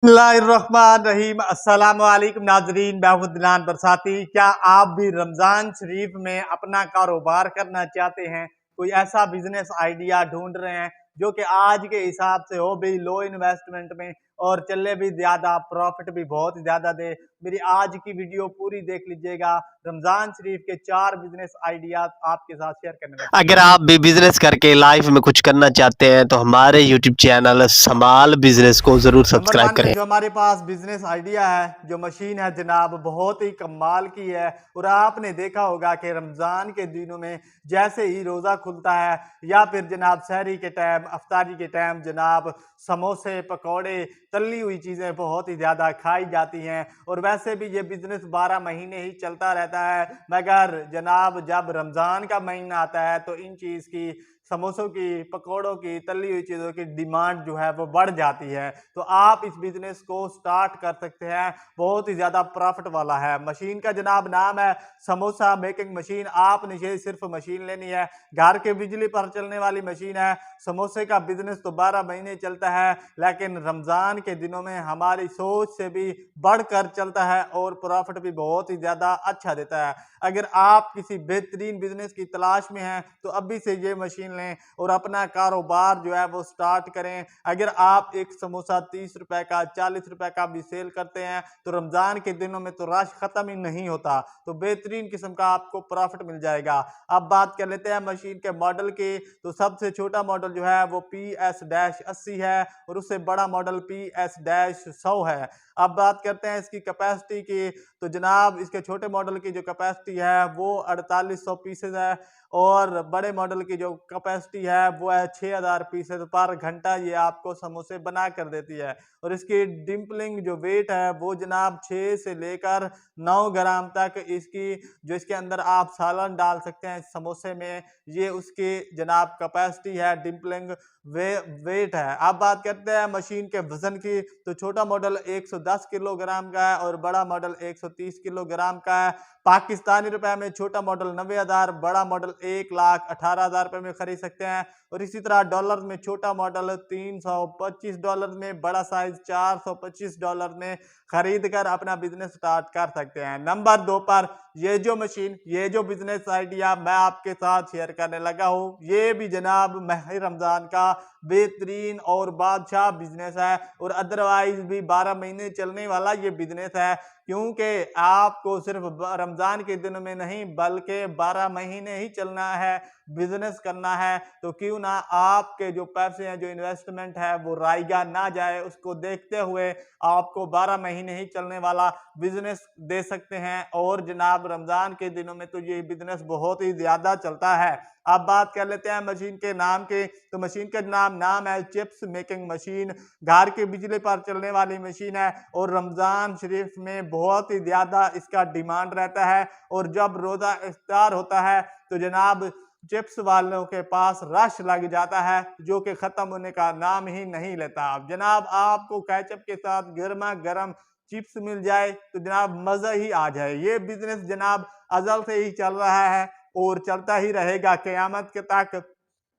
बिस्मिल्लाहिर्रहमानिर्रहीम। अस्सलाम वालेकुम नाजरीन, मैं हूं अदनान बरसाती। क्या आप भी रमज़ान शरीफ में अपना कारोबार करना चाहते हैं? कोई ऐसा बिजनेस आइडिया ढूंढ रहे हैं जो कि आज के हिसाब से हो भी लो इन्वेस्टमेंट में और चले भी ज़्यादा, प्रॉफिट भी बहुत ज़्यादा दे? मेरी आज की वीडियो पूरी देख लीजिएगा। रमज़ान शरीफ के 4 बिजनेस आइडिया आपके साथ शेयर करने लगा। अगर आप भी बिजनेस करके लाइफ में कुछ करना चाहते हैं तो हमारे यूट्यूब चैनल समाल बिजनेस को ज़रूर नंबर सब्सक्राइब 1 में करें। जो हमारे पास बिजनेस आइडिया है, जो मशीन है जनाब, बहुत ही कमाल की है। और आपने देखा होगा कि रमज़ान के दिनों में जैसे ही रोज़ा खुलता है या फिर जनाब सहरी के टाइम, अफ्तारी के टाइम जनाब समोसे, पकौड़े, तली हुई चीज़ें बहुत ही ज़्यादा खाई जाती हैं। और वैसे भी ये बिज़नेस 12 महीने ही चलता रहता है, मगर जनाब जब रमज़ान का महीना आता है तो इन चीज़ की, समोसों की, पकौड़ों की, तली हुई चीज़ों की डिमांड जो है वो बढ़ जाती है। तो आप इस बिज़नेस को स्टार्ट कर सकते हैं, बहुत ही ज़्यादा प्रॉफिट वाला है। मशीन का जनाब नाम है समोसा मेकिंग मशीन। आपने ये सिर्फ मशीन लेनी है, घर के बिजली पर चलने वाली मशीन है। समोसे का बिज़नेस तो 12 महीने चलता है, लेकिन रमज़ान के दिनों में हमारी सोच से भी बढ़कर चलता है और प्रॉफिट भी बहुत ही ज़्यादा अच्छा देता है। अगर आप किसी बेहतरीन बिज़नेस की तलाश में हैं तो अभी से ये मशीन लें और अपना कारोबार जो है वो स्टार्ट करें। अगर आप एक समोसा 30 रुपए का, 40 रुपए का भी सेल करते हैं तो रमज़ान के दिनों में तो रश ख़त्म ही नहीं होता, तो बेहतरीन किस्म का आपको प्रॉफिट मिल जाएगा। अब बात कर लेते हैं मशीन के मॉडल की। तो सबसे छोटा मॉडल जो है वो PS-80 है और उससे बड़ा मॉडल PS-100 है। अब बात करते हैं इसकी कैपेसिटी की। तो जनाब इसके छोटे मॉडल की जो कैपेसिटी है वो 4800 पीसेज है और बड़े मॉडल की जो कैपेसिटी है वो है 6000 पीसेज पर घंटा। ये आपको समोसे बना कर देती है। और इसकी डिम्पलिंग जो वेट है वो जनाब 6 से लेकर 9 ग्राम तक इसकी, जो इसके अंदर आप सालन डाल सकते हैं समोसे में, ये उसकी जनाब कैपेसिटी है, डिम्पलिंग वेट है। अब बात करते हैं मशीन के वजन की। तो छोटा मॉडल 110 किलोग्राम का है और बड़ा मॉडल 130 किलोग्राम का है। पाकिस्तानी रुपए में छोटा मॉडल 90,000, बड़ा मॉडल 1,18,000 रुपए में खरीद सकते हैं। और इसी तरह डॉलर में छोटा मॉडल $325 में, बड़ा साइज $425 में खरीद कर अपना बिजनेस स्टार्ट कर सकते हैं। नंबर 2 पर ये जो मशीन, ये जो बिजनेस आइडिया मैं आपके साथ शेयर करने लगा हूँ, ये भी जनाब माह रमजान का बेहतरीन और बादशाह बिजनेस है और अदरवाइज भी 12 महीने चलने वाला ये बिजनेस है। क्योंकि आपको सिर्फ रमजान के दिन में नहीं बल्कि 12 महीने ही चलना है, बिजनेस करना है। तो क्यों ना आपके जो पैसे हैं, जो इन्वेस्टमेंट है वो राइगा ना जाए, उसको देखते हुए आपको 12 महीने ही चलने वाला बिजनेस दे सकते हैं। और जनाब रमजान के दिनों में तो ये बिजनेस बहुत ही ज्यादा चलता है। अब बात कर लेते हैं मशीन के नाम के। तो मशीन का नाम है चिप्स मेकिंग मशीन। घर की बिजली पर चलने वाली मशीन है और रमजान शरीफ में बहुत ही ज्यादा इसका डिमांड रहता है। और जब रोजा इफ्तार होता है तो जनाब चिप्स वालों के पास रश लग जाता है, जो कि खत्म होने का नाम ही नहीं लेता। अब जनाब आपको केचप के साथ गर्मा गर्म चिप्स मिल जाए तो जनाब मजा ही आ जाए। ये बिजनेस जनाब अजल से ही चल रहा है और चलता ही रहेगा क़यामत के तक।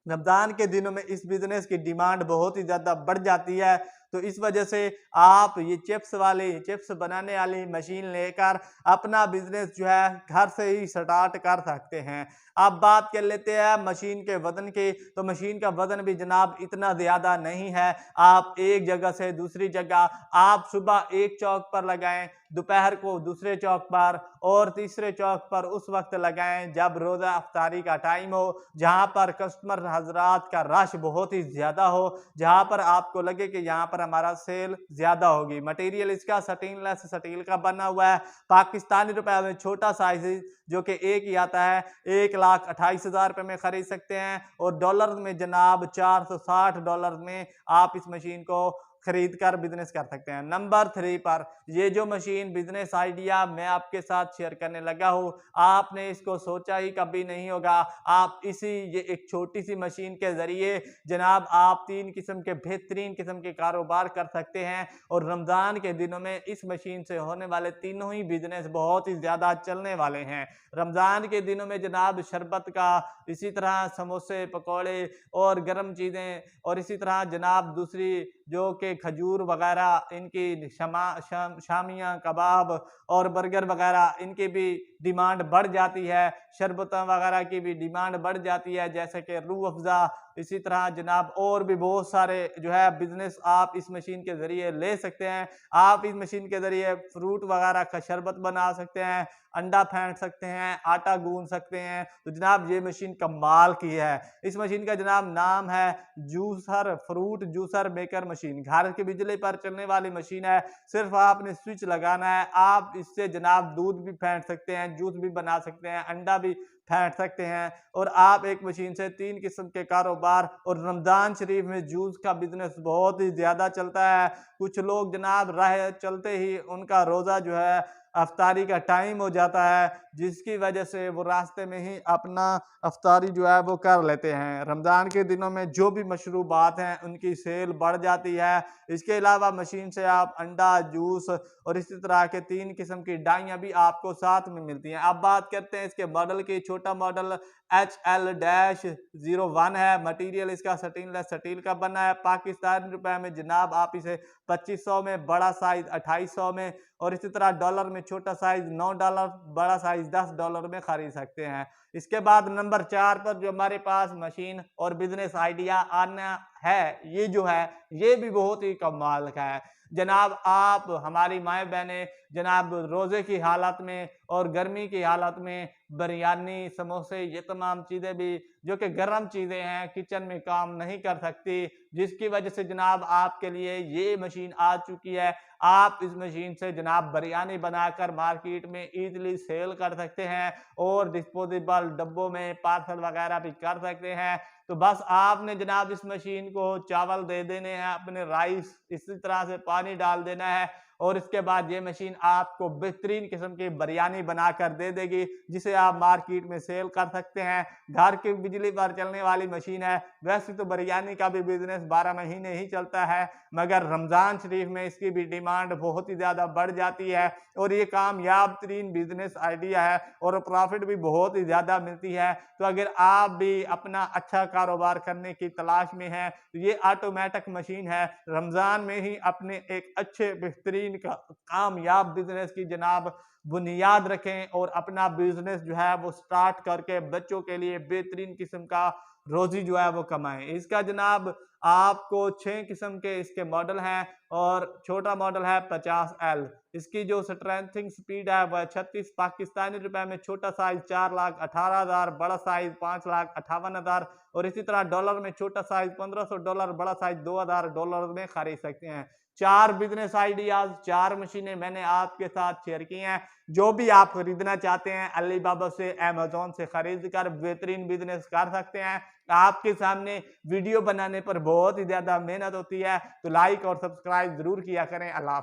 रमजान के दिनों में इस बिजनेस की डिमांड बहुत ही ज्यादा बढ़ जाती है। तो इस वजह से आप ये चिप्स बनाने वाली मशीन लेकर अपना बिजनेस जो है घर से ही स्टार्ट कर सकते हैं। अब बात कर लेते हैं मशीन के वजन की। तो मशीन का वजन भी जनाब इतना ज्यादा नहीं है। आप एक जगह से दूसरी जगह, आप सुबह एक चौक पर लगाएं, दोपहर को दूसरे चौक पर और तीसरे चौक पर उस वक्त लगाएं जब रोजा अफ्तारी का टाइम हो, जहां पर कस्टमर हजरात का रश बहुत ही ज्यादा हो, जहां पर आपको लगे कि यहाँ पर हमारा सेल ज्यादा होगी। मटेरियल इसका स्टेनलेस स्टील का बना हुआ है। पाकिस्तानी रुपए में छोटा साइज जो कि एक ही आता है, 1,28,000 रुपए में खरीद सकते हैं। और डॉलर में जनाब $460 में आप इस मशीन को खरीद कर बिजनेस कर सकते हैं। नंबर 3 पर ये जो मशीन बिजनेस आइडिया मैं आपके साथ शेयर करने लगा हूं, आपने इसको सोचा ही कभी नहीं होगा। आप ये एक छोटी सी मशीन के जरिए जनाब आप 3 किस्म के बेहतरीन किस्म के कारोबार कर सकते हैं। और रमजान के दिनों में इस मशीन से होने वाले तीनों ही बिजनेस बहुत ही ज्यादा चलने वाले हैं। रमजान के दिनों में जनाब शरबत का, इसी तरह समोसे, पकौड़े और गर्म चीजें, और इसी तरह जनाब दूसरी जो कि के खजूर वगैरह, इनकी शामियाँ कबाब और बर्गर वगैरह, इनकी भी डिमांड बढ़ जाती है। शरबत वगैरह की भी डिमांड बढ़ जाती है, जैसे कि रूह अफ़ज़ा। इसी तरह जनाब और भी बहुत सारे जो है बिजनेस आप इस मशीन के ज़रिए ले सकते हैं। आप इस मशीन के ज़रिए फ्रूट वगैरह का शरबत बना सकते हैं, अंडा फेंट सकते हैं, आटा गूंद सकते हैं। तो जनाब ये मशीन कमाल की है। इस मशीन का जनाब नाम है juicer, fruit juicer maker machine. घर की बिजली पर चलने वाली मशीन है। सिर्फ आपने स्विच लगाना है। आप इससे जनाब दूध भी फेंट सकते हैं, जूस भी बना सकते हैं, अंडा भी फेंट सकते हैं। और आप एक मशीन से 3 किस्म के कारोबार, और रमज़ान शरीफ में जूस का बिजनेस बहुत ही ज़्यादा चलता है। कुछ लोग जनाब राह चलते ही उनका रोज़ा जो है अफ्तारी का टाइम हो जाता है, जिसकी वजह से वो रास्ते में ही अपना अफ्तारी जो है वो कर लेते हैं। रमज़ान के दिनों में जो भी मशरूबात हैं उनकी सेल बढ़ जाती है। इसके अलावा मशीन से आप अंडा, जूस और इसी तरह के 3 किस्म की डाइयाँ भी आपको साथ में मिलती हैं। अब बात करते हैं इसके मॉडल की। छोटा मॉडल HL-01 है। मटीरियल इसका स्टेनलेस स्टील का बना है। पाकिस्तानी रुपए में जनाब आप इसे 2500 में, बड़ा साइज 2800 में, और इसी तरह डॉलर में छोटा साइज $9, बड़ा साइज $10 में खरीद सकते हैं। इसके बाद नंबर 4 पर जो हमारे पास मशीन और बिजनेस आइडिया आना है, ये जो है ये भी बहुत ही कमाल का है। जनाब आप हमारी माएँ बहनें जनाब रोज़े की हालत में और गर्मी की हालत में बिरयानी, समोसे, ये तमाम चीज़ें भी जो कि गर्म चीज़ें हैं किचन में काम नहीं कर सकती, जिसकी वजह से जनाब आपके लिए ये मशीन आ चुकी है। आप इस मशीन से जनाब बिरयानी बनाकर मार्केट में ईज़िली सेल कर सकते हैं और डिस्पोजेबल डब्बों में पार्सल वगैरह भी कर सकते हैं। तो बस आपने जनाब इस मशीन को चावल दे देने हैं, अपने राइस, इसी तरह से पानी डाल देना है, और इसके बाद ये मशीन आपको बेहतरीन किस्म की बिरयानी बनाकर दे देगी, जिसे आप मार्केट में सेल कर सकते हैं। घर की बिजली पर चलने वाली मशीन है। वैसे तो बिरयानी का भी बिजनेस 12 महीने ही चलता है, मगर रमज़ान शरीफ में इसकी भी डिमांड बहुत ही ज़्यादा बढ़ जाती है, और ये कामयाब तरीन बिजनेस आइडिया है और प्रॉफिट भी बहुत ही ज़्यादा मिलती है। तो अगर आप भी अपना अच्छा कारोबार करने की तलाश में हैं, तो ये ऑटोमेटिक मशीन है। रमज़ान में ही अपने एक अच्छे बेहतरीन कामयाब बिजनेस की जनाब बुनियाद रखें, और अपना बिजनेस जो है वो स्टार्ट करके बच्चों के लिए बेहतरीन किस्म का रोजी जो है वो कमाएं। इसका जनाब आपको 6 किस्म के इसके मॉडल हैं, और छोटा मॉडल है 50L। इसकी जो स्ट्रेंथिंग स्पीड है वह 36 पाकिस्तानी रुपए में, छोटा साइज 4,18,000, बड़ा साइज 5,58,000, और इसी तरह डॉलर में छोटा साइज $1500, बड़ा साइज $2000 में खरीद सकते हैं। 4 बिजनेस आइडियाज, 4 मशीनें मैंने आपके साथ शेयर की हैं। जो भी आप खरीदना चाहते हैं अलीबाबा से, अमेज़न से खरीद कर बेहतरीन बिजनेस कर सकते हैं। आपके सामने वीडियो बनाने पर बहुत ही ज़्यादा मेहनत होती है, तो लाइक और सब्सक्राइब ज़रूर किया करें। अल्लाह हाफ़िज़।